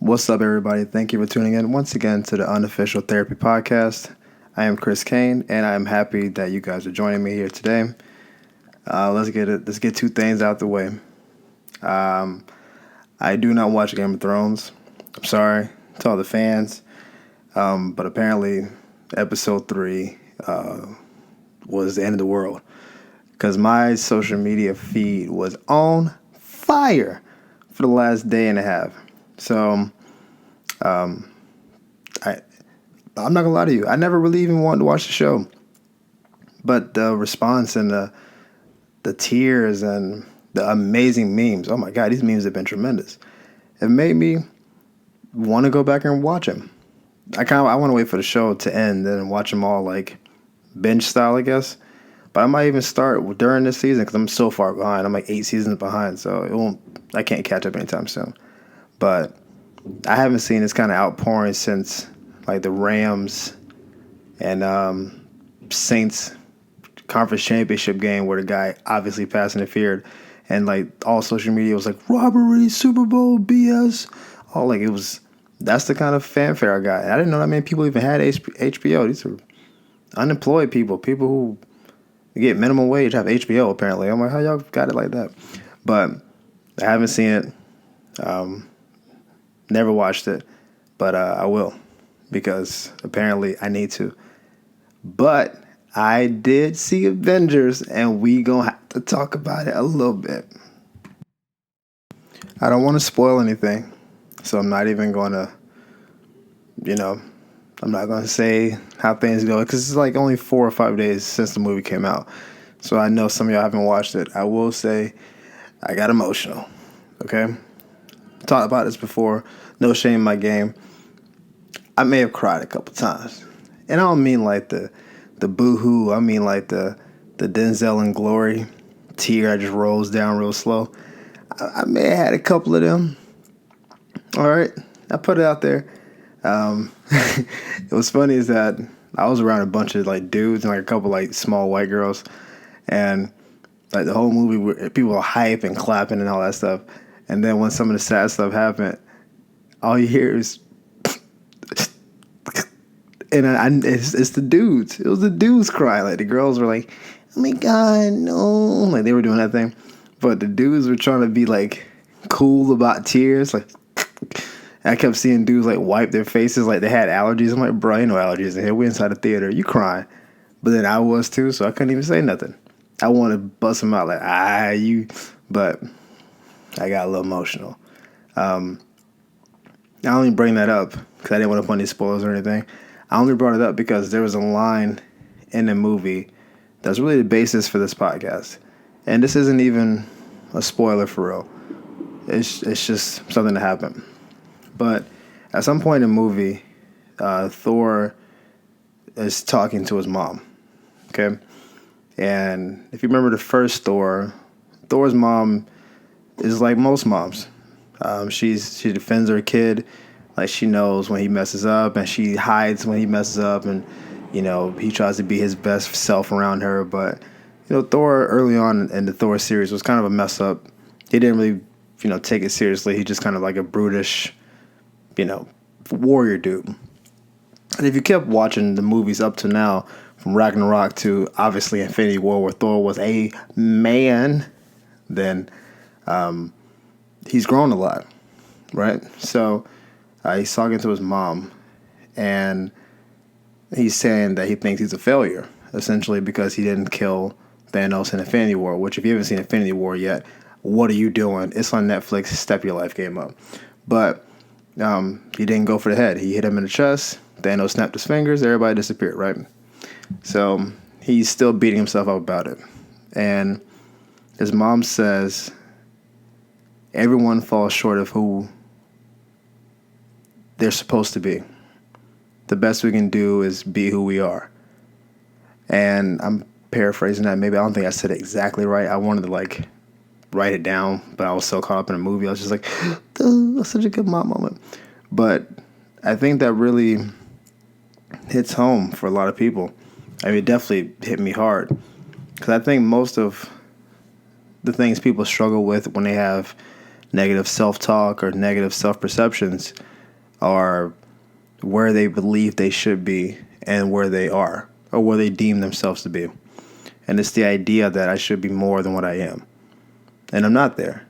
What's up, everybody? Thank you for tuning in once again to the Unofficial Therapy Podcast. I am Chris Kane, and I am happy that you guys are joining me here today. Let's get two things out the way. I do not watch Game of Thrones. I'm sorry to all the fans, but apparently, episode 3 was the end of the world because my social media feed was on fire for the last day and a half. So, I'm not gonna lie to you. I never really even wanted to watch the show, but the response and the tears and the amazing memes. Oh my God, these memes have been tremendous. It made me want to go back and watch them. I want to wait for the show to end and then watch them all like binge style, I guess. But I might even start during this season because I'm so far behind. I'm like 8 seasons behind, so I can't catch up anytime soon. But I haven't seen this kind of outpouring since like the Rams and Saints conference championship game where the guy obviously pass interfered, and like all social media was like robbery, Super Bowl BS. All like it was. That's the kind of fanfare I got. And I didn't know that many people even had HBO. These are unemployed people who get minimum wage have HBO apparently. I'm like, how y'all got it like that? But I haven't seen it. Never watched it, but I will because apparently I need to. But I did see Avengers, and we gonna have to talk about it a little bit. I don't want to spoil anything, so I'm not even gonna, I'm not gonna say how things go because it's like only 4 or 5 days since the movie came out. So I know some of y'all haven't watched it. I will say I got emotional. Okay, talked about this before. No shame in my game. I may have cried a couple times, and I don't mean like the boo-hoo. I mean like the Denzel and Glory tear that just rolls down real slow. I may have had a couple of them. All right, I put it out there. It was funny is that I was around a bunch of like dudes and like a couple like small white girls, and like the whole movie, people were hype and clapping and all that stuff. And then when some of the sad stuff happened, all you hear is, and it's the dudes. It was the dudes crying. Like the girls were like, "Oh my God, no!" Like they were doing that thing, but the dudes were trying to be like cool about tears. Like I kept seeing dudes like wipe their faces like they had allergies. I'm like, bro, ain't no allergies in here. We inside the theater. You crying, but then I was too, so I couldn't even say nothing. I wanted to bust them out like you, but I got a little emotional. I only bring that up because I didn't want to put any spoilers or anything. I only brought it up because there was a line in the movie that's really the basis for this podcast. And this isn't even a spoiler for real. It's just something that happened. But at some point in the movie, Thor is talking to his mom. Okay? And if you remember the first Thor's mom is like most moms. She defends her kid, like she knows when he messes up, and she hides when he messes up, and he tries to be his best self around her. But Thor early on in the Thor series was kind of a mess up. He didn't really take it seriously. He just kind of like a brutish warrior dude. And if you kept watching the movies up to now, from Ragnarok to obviously Infinity War, where Thor was a man, then he's grown a lot, right? So he's talking to his mom, and he's saying that he thinks he's a failure, essentially because he didn't kill Thanos in Infinity War, which if you haven't seen Infinity War yet, what are you doing? It's on Netflix. Step your life game up. But he didn't go for the head. He hit him in the chest. Thanos snapped his fingers. Everybody disappeared, right? So he's still beating himself up about it. And his mom says, everyone falls short of who they're supposed to be. The best we can do is be who we are. And I'm paraphrasing that. Maybe I don't think I said it exactly right. I wanted to like write it down, but I was so caught up in a movie. I was just like, that's such a good mom moment. But I think that really hits home for a lot of people. I mean, it definitely hit me hard. Because I think most of the things people struggle with when they have negative self-talk or negative self-perceptions are where they believe they should be and where they are, or where they deem themselves to be. And it's the idea that I should be more than what I am. And I'm not there.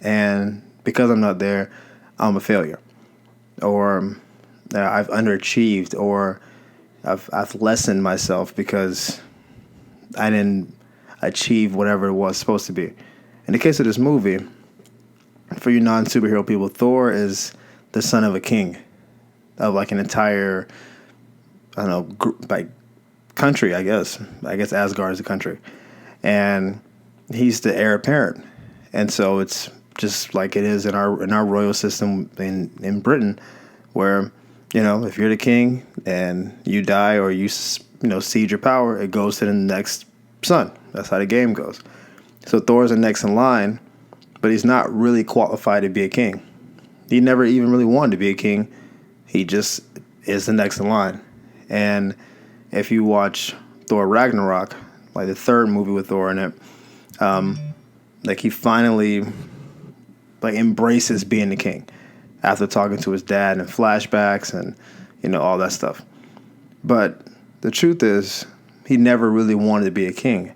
And because I'm not there, I'm a failure. Or I've underachieved, or I've lessened myself because I didn't achieve whatever it was supposed to be. In the case of this movie, for you non-superhero people, Thor is the son of a king of like an entire, I don't know, group, like country, I guess. I guess Asgard is a country. And he's the heir apparent. And so it's just like it is in our royal system in Britain, where, you know, if you're the king and you die or you cede your power, it goes to the next son. That's how the game goes. So Thor's the next in line, but he's not really qualified to be a king. He never even really wanted to be a king. He just is the next in line. And if you watch Thor Ragnarok, like the third movie with Thor in it, like he finally like embraces being the king after talking to his dad and flashbacks and, you know, all that stuff. But the truth is, he never really wanted to be a king.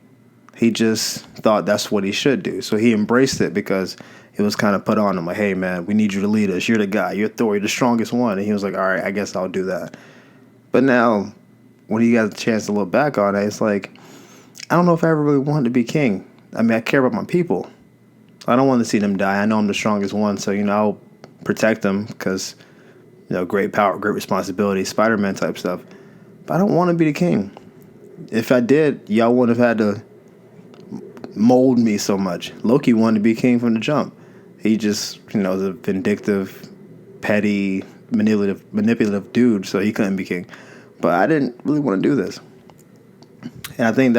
He just thought that's what he should do. So he embraced it because it was kind of put on him like, hey, man, we need you to lead us. You're the guy. You're Thor. You're the strongest one. And he was like, all right, I guess I'll do that. But now, when he got a chance to look back on it, it's like, I don't know if I ever really wanted to be king. I mean, I care about my people. I don't want to see them die. I know I'm the strongest one, so, you know, I'll protect them because, you know, great power, great responsibility, Spider-Man type stuff. But I don't want to be the king. If I did, y'all wouldn't have had to mold me so much. Loki wanted to be king from the jump. He just, you know, was a vindictive, petty, manipulative dude, so he couldn't be king. But I didn't really want to do this. And I think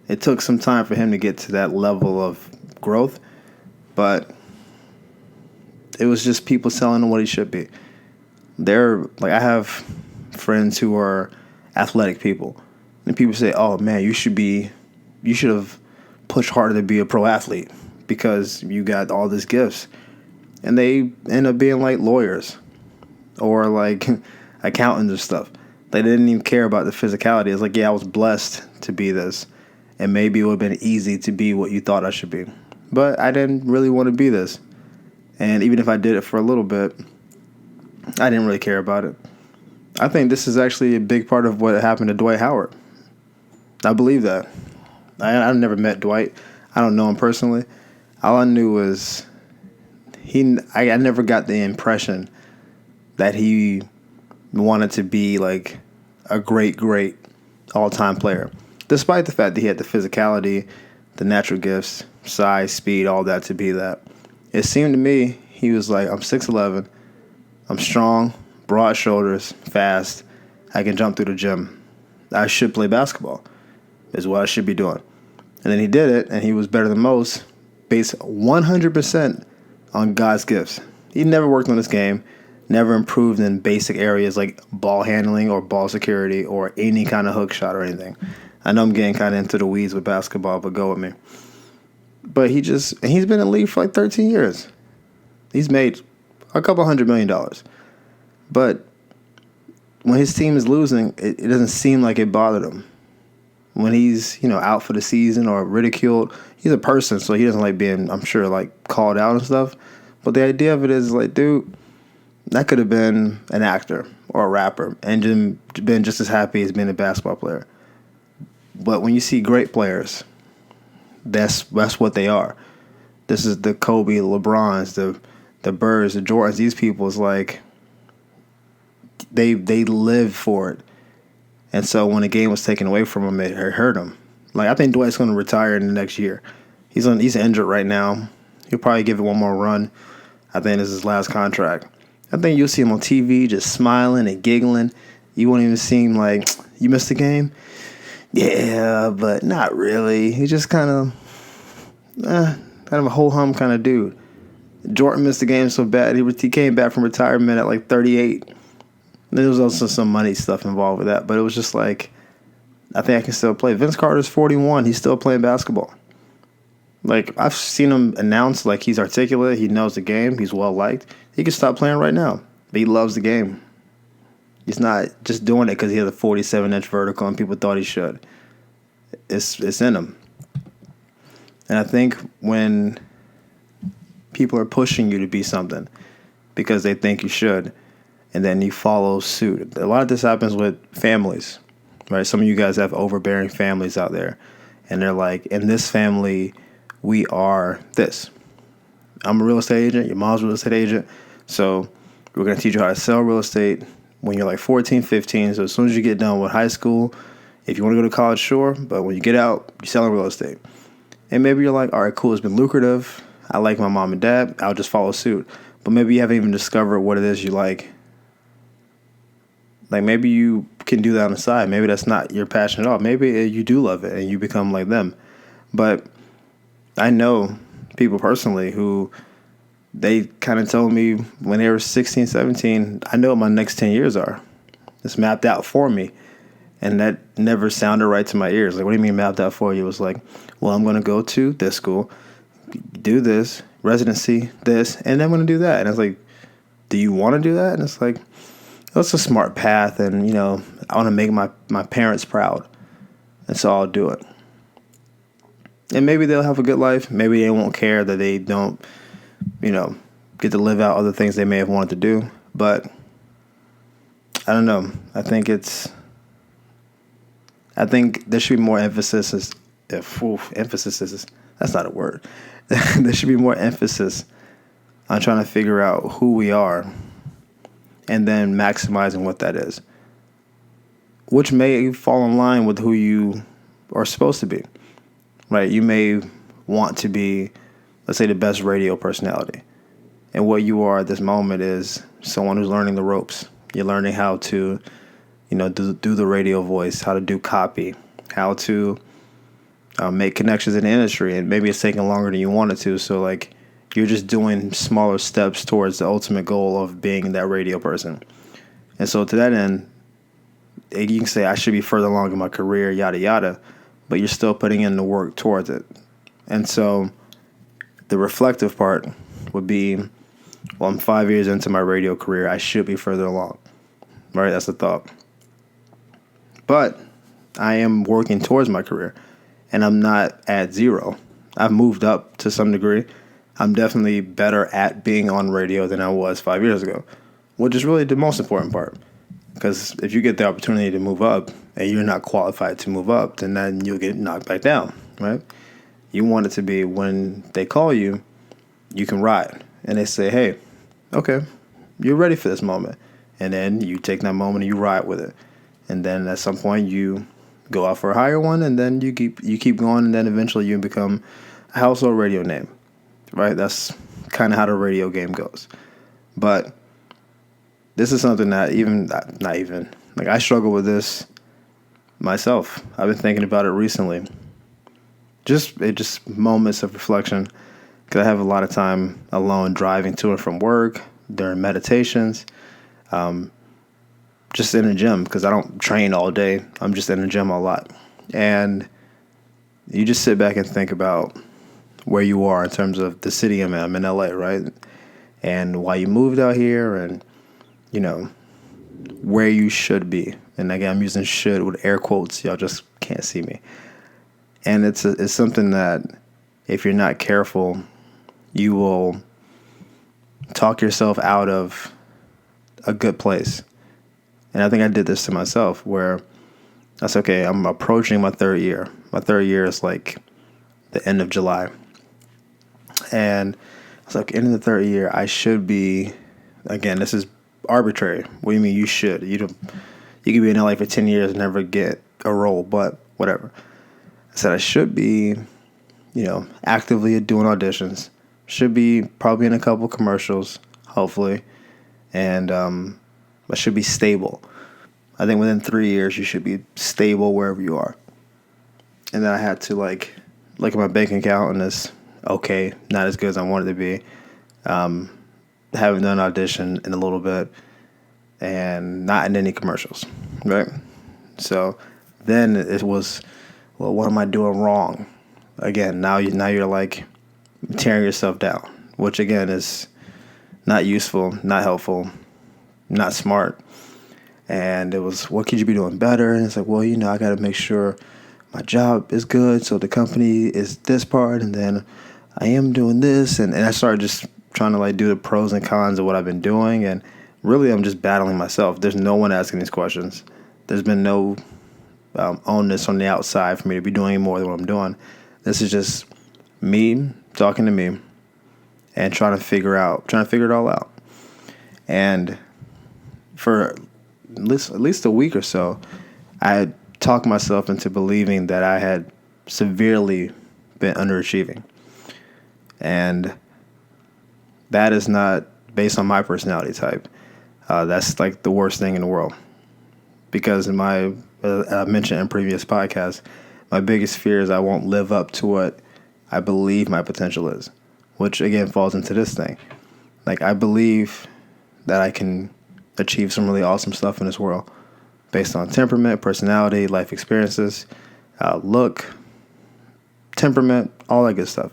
it took some time for him to get to that level of growth, but it was just people telling him what he should be. I have friends who are athletic people, and people say, oh man, you should have pushed harder to be a pro athlete because you got all these gifts. And they end up being like lawyers or like accountants and stuff. They didn't even care about the physicality. It's like, yeah, I was blessed to be this, and maybe it would have been easy to be what you thought I should be. But I didn't really want to be this. And even if I did it for a little bit, I didn't really care about it. I think this is actually a big part of what happened to Dwight Howard. I believe that. I've never met Dwight. I don't know him personally. All I knew was I never got the impression that he wanted to be like a great all-time player, despite the fact that he had the physicality, the natural gifts, size, speed, all that to be that. It seemed to me he was like, I'm 6'11", I'm strong, broad shoulders, fast, I can jump through the gym. I should play basketball, is what I should be doing. And then he did it, and he was better than most, based 100% on God's gifts. He never worked on this game, never improved in basic areas like ball handling or ball security or any kind of hook shot or anything. I know I'm getting kind of into the weeds with basketball, but go with me. But he's been in the league for like 13 years. He's made a couple $100 million. But when his team is losing, it doesn't seem like it bothered him. When he's, out for the season or ridiculed, he's a person, so he doesn't like being, I'm sure, like called out and stuff. But the idea of it is like, dude, that could have been an actor or a rapper and been just as happy as being a basketball player. But when you see great players, that's what they are. This is the Kobe, the LeBrons, the Birds, the Jordans. These people is like they live for it. And so when the game was taken away from him, it hurt him. Like, I think Dwight's going to retire in the next year. He's injured right now. He'll probably give it one more run. I think this is his last contract. I think you'll see him on TV just smiling and giggling. You won't even see him like, you missed the game? Yeah, but not really. He's just kind of a ho-hum kind of dude. Jordan missed the game so bad, he came back from retirement at like 38. There was also some money stuff involved with that, but it was just like, I think I can still play. Vince Carter's 41. He's still playing basketball. Like, I've seen him announce, like, he's articulate, he knows the game, he's well liked. He could stop playing right now, but he loves the game. He's not just doing it because he has a 47-inch vertical and people thought he should. It's in him. And I think when people are pushing you to be something because they think you should, and then you follow suit. A lot of this happens with families, right? Some of you guys have overbearing families out there, and they're like, in this family, we are this. I'm a real estate agent. Your mom's a real estate agent. So we're going to teach you how to sell real estate when you're like 14, 15. So as soon as you get done with high school, if you want to go to college, sure. But when you get out, you're selling real estate. And maybe you're like, all right, cool. It's been lucrative. I like my mom and dad. I'll just follow suit. But maybe you haven't even discovered what it is you like. Like, maybe you can do that on the side. Maybe that's not your passion at all. Maybe you do love it and you become like them. But I know people personally who they kind of told me when they were 16, 17, I know what my next 10 years are. It's mapped out for me. And that never sounded right to my ears. Like, what do you mean mapped out for you? It was like, well, I'm going to go to this school, do this, residency, this, and then I'm going to do that. And I was like, do you want to do that? And it's like, that's a smart path, and, you know, I want to make my parents proud, and so I'll do it. And maybe they'll have a good life. Maybe they won't care that they don't, you know, get to live out other things they may have wanted to do. But I don't know. I think there should be more emphasis. Emphasis is, that's not a word. There should be more emphasis on trying to figure out who we are, and then maximizing what that is, which may fall in line with who you are supposed to be, right? You may want to be, let's say, the best radio personality. And what you are at this moment is someone who's learning the ropes. You're learning how to, you know, do the radio voice, how to do copy, how to make connections in the industry. And maybe it's taking longer than you wanted to. So, like, you're just doing smaller steps towards the ultimate goal of being that radio person. And so to that end, you can say I should be further along in my career, yada, yada, but you're still putting in the work towards it. And so the reflective part would be, well, I'm 5 years into my radio career. I should be further along, right? That's the thought. But I am working towards my career, and I'm not at zero. I've moved up to some degree. I'm definitely better at being on radio than I was 5 years ago, which is really the most important part. Because if you get the opportunity to move up and you're not qualified to move up, then you'll get knocked back down, right? You want it to be when they call you, you can ride. And they say, hey, okay, you're ready for this moment. And then you take that moment and you ride with it. And then at some point you go out for a higher one, and then you keep going, and then eventually you become a household radio name. Right? That's kind of how the radio game goes. But this is something that not even, like, I struggle with this myself. I've been thinking about it recently. Just moments of reflection, because I have a lot of time alone driving to and from work, during meditations, just in the gym, because I don't train all day. I'm just in the gym a lot. And you just sit back and think about where you are in terms of the city I'm in. I'm in LA, right? And why you moved out here, and, you know, where you should be. And again, I'm using should with air quotes. Y'all just can't see me. And it's something that if you're not careful, you will talk yourself out of a good place. And I think I did this to myself, where that's okay. I'm approaching my third year. My third year is like the end of July. And I was like, in the third year, I should be, again, this is arbitrary. What do you mean you should? You could be in LA for 10 years and never get a role, but whatever. I said I should be, you know, actively doing auditions. Should be probably in a couple commercials, hopefully. And I should be stable. I think within 3 years, you should be stable wherever you are. And then I had to, like, look at my bank account, and it's okay, not as good as I wanted it to be. Haven't done an audition in a little bit, and not in any commercials, right? So then it was, well, what am I doing wrong? again, now you're like tearing yourself down, which again is not useful, not helpful, not smart. And it was, what could you be doing better? And it's like, well, I got to make sure my job is good, so the company is this part, and then I am doing this. And I started just trying to like do the pros and cons of what I've been doing. And really, I'm just battling myself. There's no one asking these questions. There's been no onus on the outside for me to be doing more than what I'm doing. This is just me talking to me and trying to figure it all out. And for at least a week or so, I had talked myself into believing that I had severely been underachieving. And that is not based on my personality type. That's like the worst thing in the world. Because I mentioned in previous podcasts, my biggest fear is I won't live up to what I believe my potential is, which again falls into this thing. Like, I believe that I can achieve some really awesome stuff in this world based on temperament, personality, life experiences, look, temperament, all that good stuff.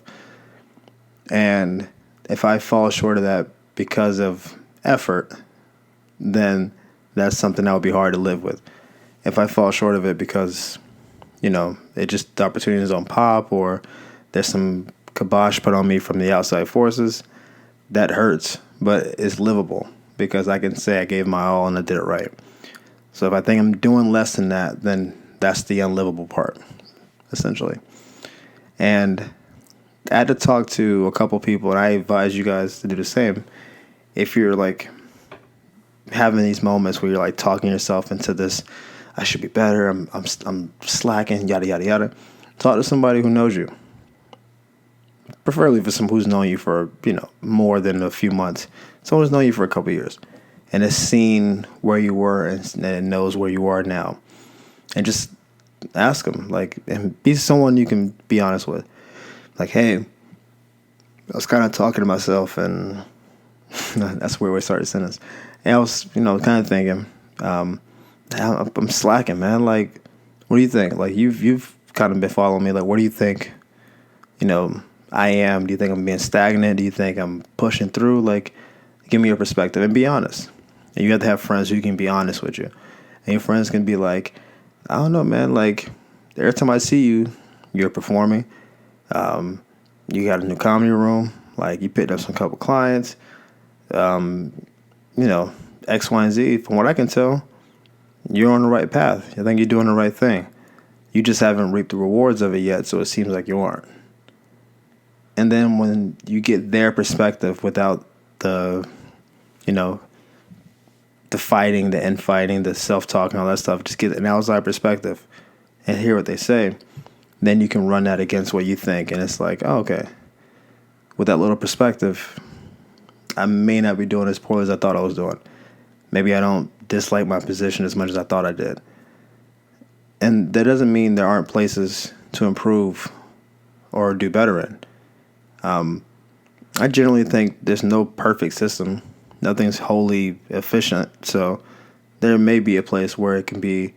And if I fall short of that because of effort, then that's something that would be hard to live with. If I fall short of it because, it just, the opportunities don't pop, or there's some kibosh put on me from the outside forces, that hurts, but it's livable because I can say I gave my all and I did it right. So if I think I'm doing less than that, then that's the unlivable part, essentially. And I had to talk to a couple people, and I advise you guys to do the same. If you're like having these moments where you're like talking yourself into this, I should be better, I'm slacking, yada yada yada, talk to somebody who knows you. Preferably for someone who's known you for more than a few months. Someone who's known you for a couple of years and has seen where you were and knows where you are now. And just ask them, and be someone you can be honest with. Like, hey, I was kind of talking to myself, and that's where we started the sentence. And I was, kind of thinking, I'm slacking, man. Like, what do you think? Like, you've kind of been following me. Like, what do you think, I am? Do you think I'm being stagnant? Do you think I'm pushing through? Like, give me your perspective and be honest. And you have to have friends who can be honest with you. And your friends can be like, I don't know, man. Like, every time I see you, you're performing. You got a new comedy room. Like, you picked up some couple clients. X, Y, and Z. From what I can tell, you're on the right path. I think you're doing the right thing. You just haven't reaped the rewards of it yet, so it seems like you aren't. And then when you get their perspective without the, the fighting, the infighting, the self-talk and all that stuff, just get an outside perspective and hear what they say. Then you can run that against what you think. And it's like, oh, okay. With that little perspective, I may not be doing as poorly as I thought I was doing. Maybe I don't dislike my position as much as I thought I did. And that doesn't mean there aren't places to improve or do better in. I generally think there's no perfect system. Nothing's wholly efficient. So there may be a place where it can be,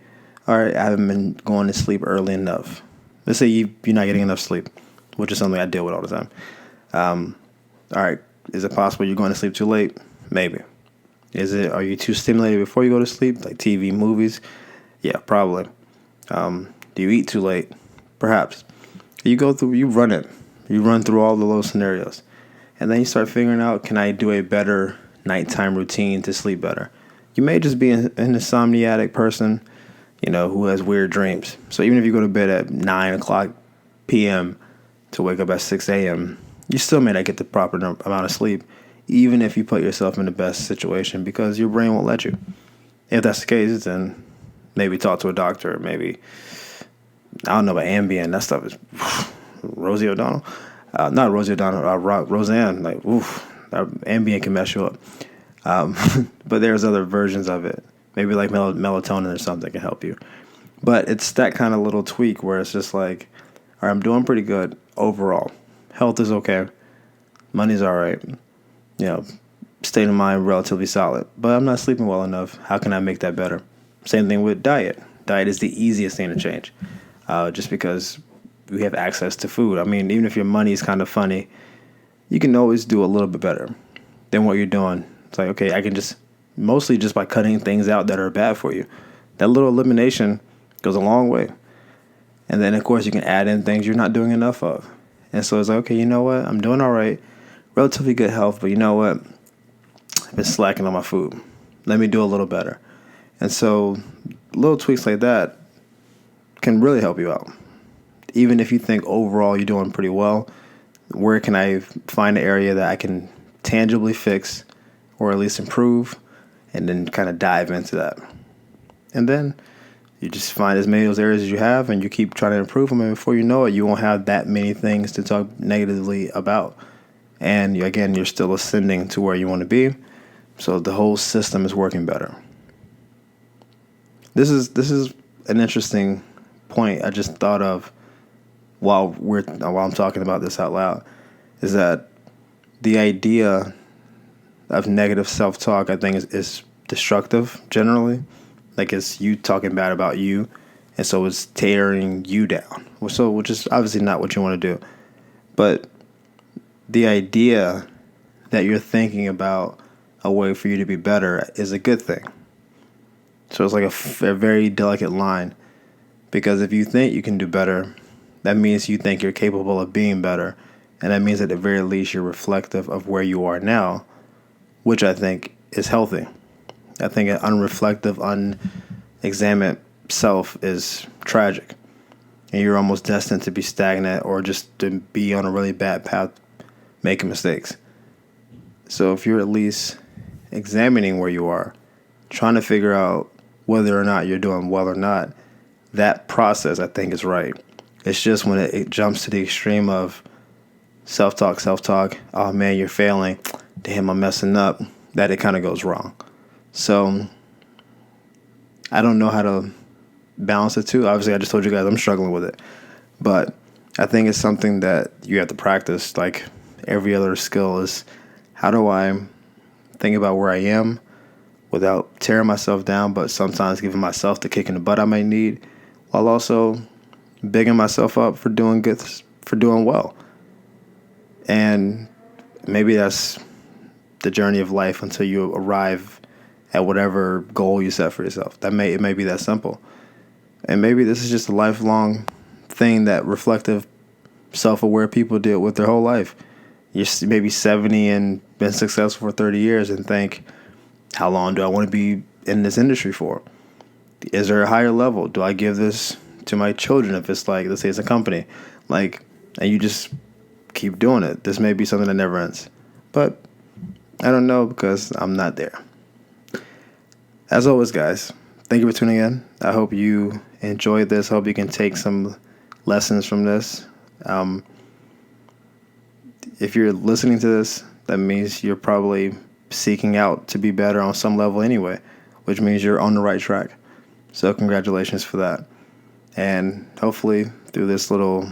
all right, I haven't been going to sleep early enough. Let's say you're not getting enough sleep, which is something I deal with all the time. All right, is it possible you're going to sleep too late? Maybe. Are you too stimulated before you go to sleep, like TV, movies? Yeah, probably. Do you eat too late? Perhaps. You run through all of those scenarios. And then you start figuring out, can I do a better nighttime routine to sleep better? You may just be an insomniac person, who has weird dreams. So even if you go to bed at 9 o'clock p.m. to wake up at 6 a.m., you still may not get the proper amount of sleep, even if you put yourself in the best situation, because your brain won't let you. If that's the case, then maybe talk to a doctor. Maybe, I don't know about Ambien. That stuff is Rosie O'Donnell. Not Rosie O'Donnell, Roseanne. Like, that Ambien can mess you up. But there's other versions of it. Maybe like melatonin or something can help you. But it's that kind of little tweak where it's just like, all right, I'm doing pretty good overall. Health is okay. Money's all right. State of mind relatively solid. But I'm not sleeping well enough. How can I make that better? Same thing with diet. Diet is the easiest thing to change. Just because we have access to food. I mean, even if your money is kind of funny, you can always do a little bit better than what you're doing. It's like, okay, I can mostly just by cutting things out that are bad for you. That little elimination goes a long way. And then, of course, you can add in things you're not doing enough of. And so it's like, okay, you know what? I'm doing all right. Relatively good health, but you know what? I've been slacking on my food. Let me do a little better. And so little tweaks like that can really help you out. Even if you think overall you're doing pretty well, where can I find an area that I can tangibly fix or at least improve, and then kind of dive into that. And then you just find as many of those areas as you have, and you keep trying to improve them, and before you know it, you won't have that many things to talk negatively about. And again, you're still ascending to where you want to be, so the whole system is working better. This is an interesting point I just thought of while I'm talking about this out loud, is that the idea of negative self-talk, I think, is destructive generally. Like, it's you talking bad about you, and so it's tearing you down. Which is obviously not what you want to do. But the idea that you're thinking about a way for you to be better is a good thing. So it's like a very delicate line, because if you think you can do better, that means you think you're capable of being better, and that means at the very least you're reflective of where you are now, which I think is healthy. I think an unreflective, unexamined self is tragic, and you're almost destined to be stagnant or just to be on a really bad path, making mistakes. So if you're at least examining where you are, trying to figure out whether or not you're doing well or not, that process, I think, is right. It's just when it jumps to the extreme of self-talk, oh man, you're failing, damn, I'm messing up, that it kind of goes wrong. So I don't know how to balance the two. Obviously, I just told you guys I'm struggling with it. But I think it's something that you have to practice. Like every other skill is, how do I think about where I am without tearing myself down, but sometimes giving myself the kick in the butt I might need, while also bigging myself up for doing good, for doing well. And maybe that's the journey of life until you arrive at whatever goal you set for yourself. It may be that simple. And maybe this is just a lifelong thing that reflective, self-aware people deal with their whole life. You're maybe 70 and been successful for 30 years and think, how long do I want to be in this industry for? Is there a higher level? Do I give this to my children if it's like, let's say it's a company? Like, and you just keep doing it. This may be something that never ends. But I don't know, because I'm not there. As always, guys, thank you for tuning in. I hope you enjoyed this. I hope you can take some lessons from this. If you're listening to this, that means you're probably seeking out to be better on some level anyway, which means you're on the right track. So congratulations for that. And hopefully through this little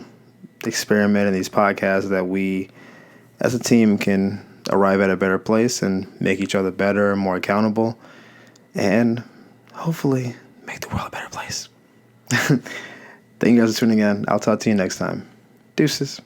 experiment in these podcasts that we as a team can arrive at a better place and make each other better and more accountable, and hopefully make the world a better place. Thank you guys for tuning in. I'll talk to you next time. Deuces.